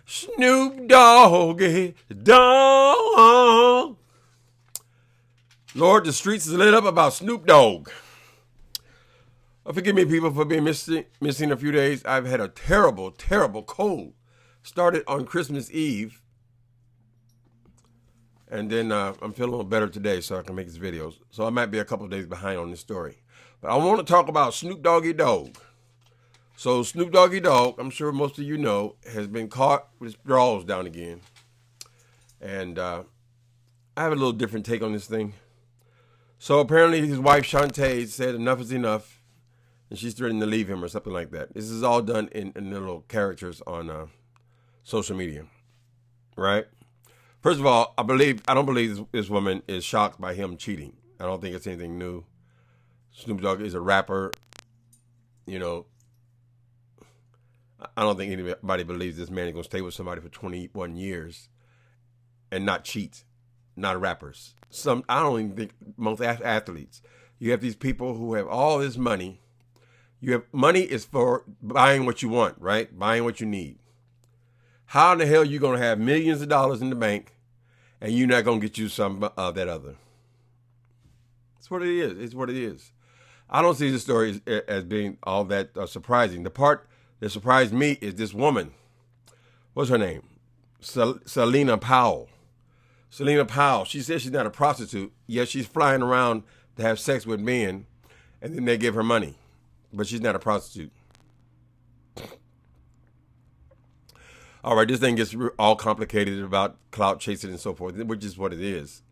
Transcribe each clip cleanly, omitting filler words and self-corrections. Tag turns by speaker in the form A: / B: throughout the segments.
A: Snoop Doggy Dog. Lord, the streets is lit up about Snoop Dogg. Forgive me, people, for being missing a few days. I've had a terrible, terrible cold. Started on Christmas Eve. And then I'm feeling a little better today so I can make these videos. So I might be a couple of days behind on this story. But I want to talk about Snoop Doggy Dogg. So Snoop Doggy Dogg, I'm sure most of you know, has been caught with his drawers down again. And I have a little different take on this thing. So apparently his wife Shantae said enough is enough. And she's threatening to leave him or something like that. This is all done in little characters on social media. Right? First of all, I don't believe this woman is shocked by him cheating. I don't think it's anything new. Snoop Dogg is a rapper. You know, I don't think anybody believes this man is going to stay with somebody for 21 years and not cheat. Not rappers. I don't even think most athletes. You have these people who have all this money. Money is for buying what you want, right? Buying what you need. How in the hell are you going to have millions of dollars in the bank and you're not going to get you some of that other? That's what it is. It's what it is. I don't see this story as being all that surprising. The part that surprised me is this woman. What's her name? Selena Powell. Selena Powell. She says she's not a prostitute. Yes, she's flying around to have sex with men, and then they give her money. But she's not a prostitute. All right, this thing gets all complicated about clout chasing and so forth, which is what it is.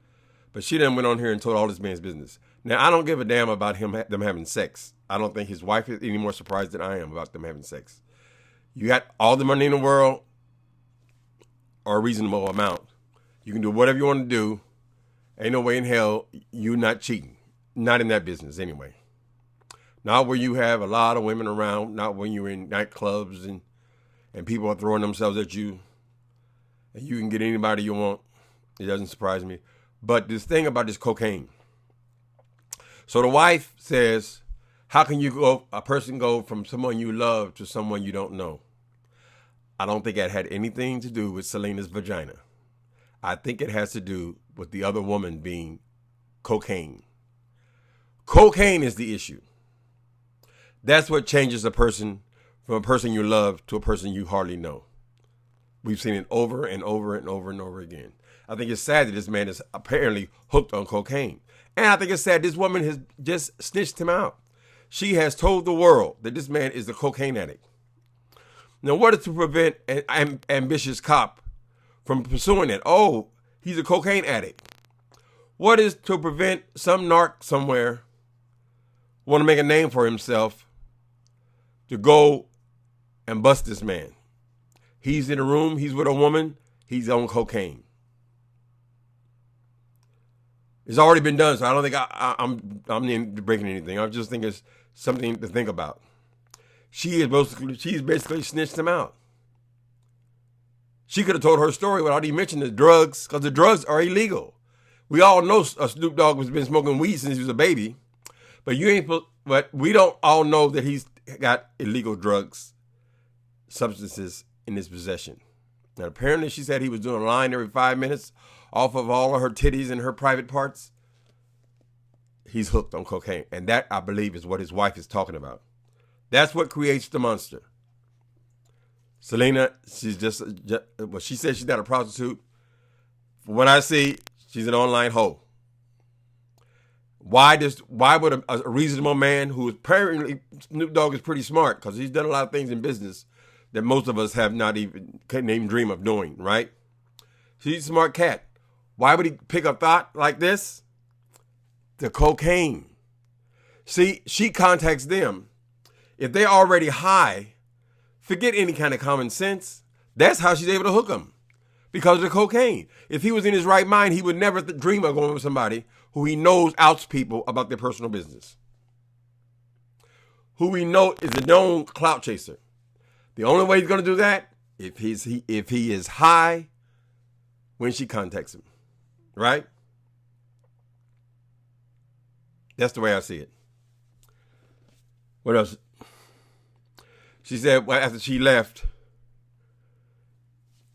A: But she then went on here and told all this man's business. Now, I don't give a damn about them having sex. I don't think his wife is any more surprised than I am about them having sex. You got all the money in the world or a reasonable amount. You can do whatever you want to do. Ain't no way in hell you're not cheating. Not in that business anyway. Not where you have a lot of women around. Not when you're in nightclubs and people are throwing themselves at you. And you can get anybody you want. It doesn't surprise me. But this thing about this cocaine. So the wife says, how can a person go from someone you love to someone you don't know? I don't think that had anything to do with Selena's vagina. I think it has to do with the other woman being cocaine. Cocaine is the issue. That's what changes a person from a person you love to a person you hardly know. We've seen it over and over and over and over again. I think it's sad that this man is apparently hooked on cocaine. And I think it's sad this woman has just snitched him out. She has told the world that this man is a cocaine addict. Now, what is to prevent an ambitious cop from pursuing it? Oh, he's a cocaine addict. What is to prevent some narc somewhere want to make a name for himself to go and bust this man? He's in a room, he's with a woman, he's on cocaine. It's already been done, so I don't think I'm breaking anything. I just think it's something to think about. She's basically snitched him out. She could have told her story without even mentioning the drugs, because the drugs are illegal. We all know Snoop Dogg has been smoking weed since he was a baby, but we don't all know that he's got illegal drugs, substances in his possession. Now, apparently, she said he was doing a line every 5 minutes off of all of her titties and her private parts. He's hooked on cocaine. And that, I believe, is what his wife is talking about. That's what creates the monster. Selena, she's she says she's not a prostitute. From what I see, she's an online hoe. Why would a reasonable man who apparently, Snoop Dogg is pretty smart because he's done a lot of things in business that most of us couldn't even dream of doing, right? She's a smart cat. Why would he pick a thought like this? The cocaine. See, she contacts them. If they're already high, forget any kind of common sense. That's how she's able to hook them. Because of the cocaine. If he was in his right mind, he would never dream of going with somebody who he knows outs people about their personal business. Who we know is a known clout chaser. The only way he's going to do that, if he is high when she contacts him. Right? That's the way I see it. What else? She said, well, after she left,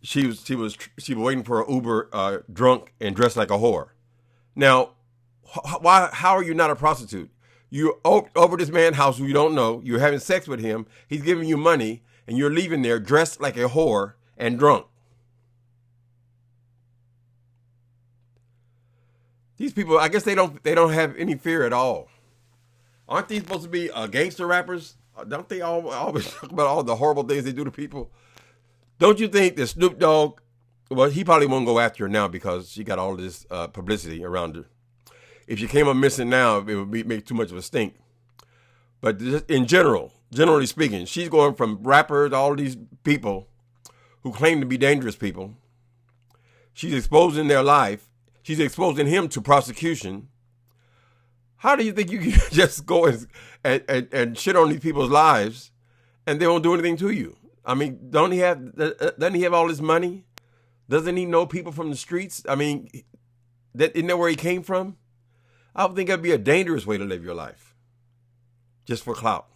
A: she was waiting for an Uber, drunk and dressed like a whore. Now, why? How are you not a prostitute? You're over this man's house who you don't know. You're having sex with him. He's giving you money, and you're leaving there dressed like a whore and drunk. These people, I guess they don't have any fear at all. Aren't these supposed to be gangster rappers? Don't they always talk about all the horrible things they do to people? Don't you think that Snoop Dogg, well, he probably won't go after her now because she got all this publicity around her. If she came up missing now, it would make too much of a stink. But just in generally speaking, she's going from rappers, all these people who claim to be dangerous people. She's exposing their life. She's exposing him to prosecution. How do you think you can just go and shit on these people's lives and they won't do anything to you? I mean, doesn't he have all this money? Doesn't he know people from the streets? I mean, isn't that where he came from? I would think that'd be a dangerous way to live your life. Just for clout.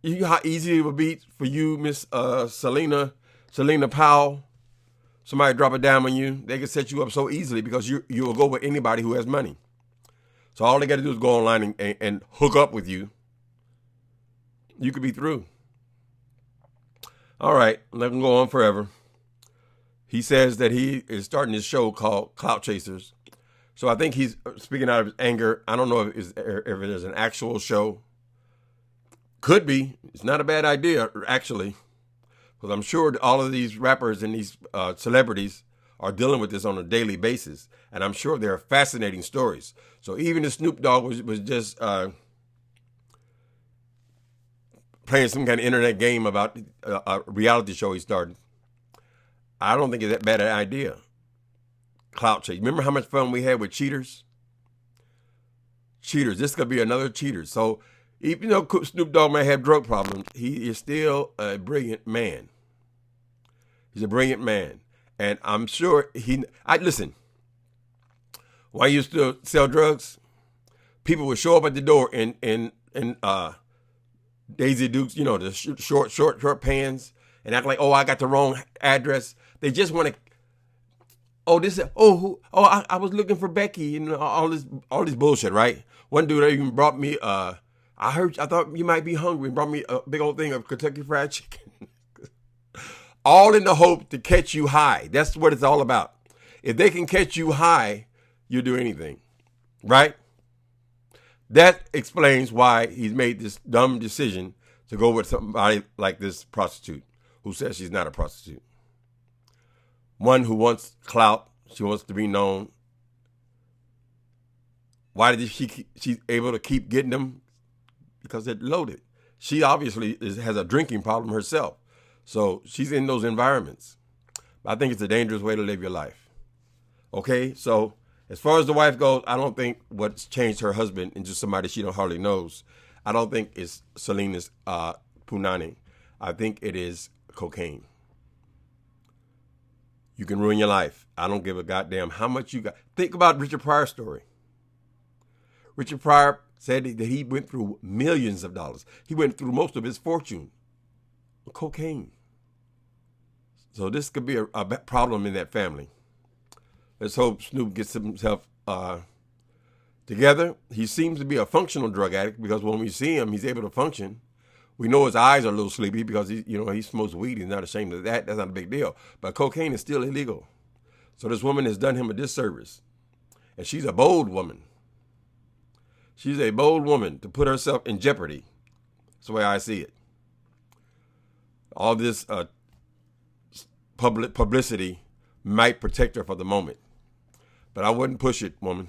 A: You know how easy it would be for you, Miss Selena Powell. Somebody drop a dime on you, they can set you up so easily because you will go with anybody who has money. So all they got to do is go online and hook up with you. You could be through. All right, let him go on forever. He says that he is starting this show called Clout Chasers. So I think he's speaking out of his anger. I don't know if it is an actual show. Could be. It's not a bad idea, actually. Because I'm sure all of these rappers and these celebrities are dealing with this on a daily basis. And I'm sure there are fascinating stories. So even if Snoop Dogg was just playing some kind of internet game about a reality show he started, I don't think it's that bad an idea. Clout chase. Remember how much fun we had with cheaters? Cheaters. This could be another cheater. So even though Snoop Dogg may have drug problems, he is still a brilliant man. He's a brilliant man. And I'm sure listen, when I used to sell drugs, people would show up at the door in Daisy Dukes, you know, the short pants, and act like, oh, I got the wrong address. They just want to, I was looking for Becky and all this bullshit, right? One dude even brought me, I thought you might be hungry, and brought me a big old thing of Kentucky Fried Chicken. All in the hope to catch you high. That's what it's all about. If they can catch you high, you'll do anything, right? That explains why he's made this dumb decision to go with somebody like this prostitute who says she's not a prostitute. One who wants clout. She wants to be known. Why did she's able to keep getting them? Because they're loaded. She obviously has a drinking problem herself. So she's in those environments. I think it's a dangerous way to live your life. Okay, so as far as the wife goes, I don't think what's changed her husband into somebody she don't hardly knows. I don't think it's Selena's punani. I think it is cocaine. You can ruin your life. I don't give a goddamn how much you got. Think about Richard Pryor's story. Richard Pryor said that he went through millions of dollars. He went through most of his fortune. Cocaine. So this could be a problem in that family. Let's hope Snoop gets himself together. He seems to be a functional drug addict because when we see him, he's able to function. We know his eyes are a little sleepy because he smokes weed. He's not ashamed of that. That's not a big deal. But cocaine is still illegal. So this woman has done him a disservice. And she's a bold woman. She's a bold woman to put herself in jeopardy. That's the way I see it. All this publicity might protect her for the moment. But I wouldn't push it, woman.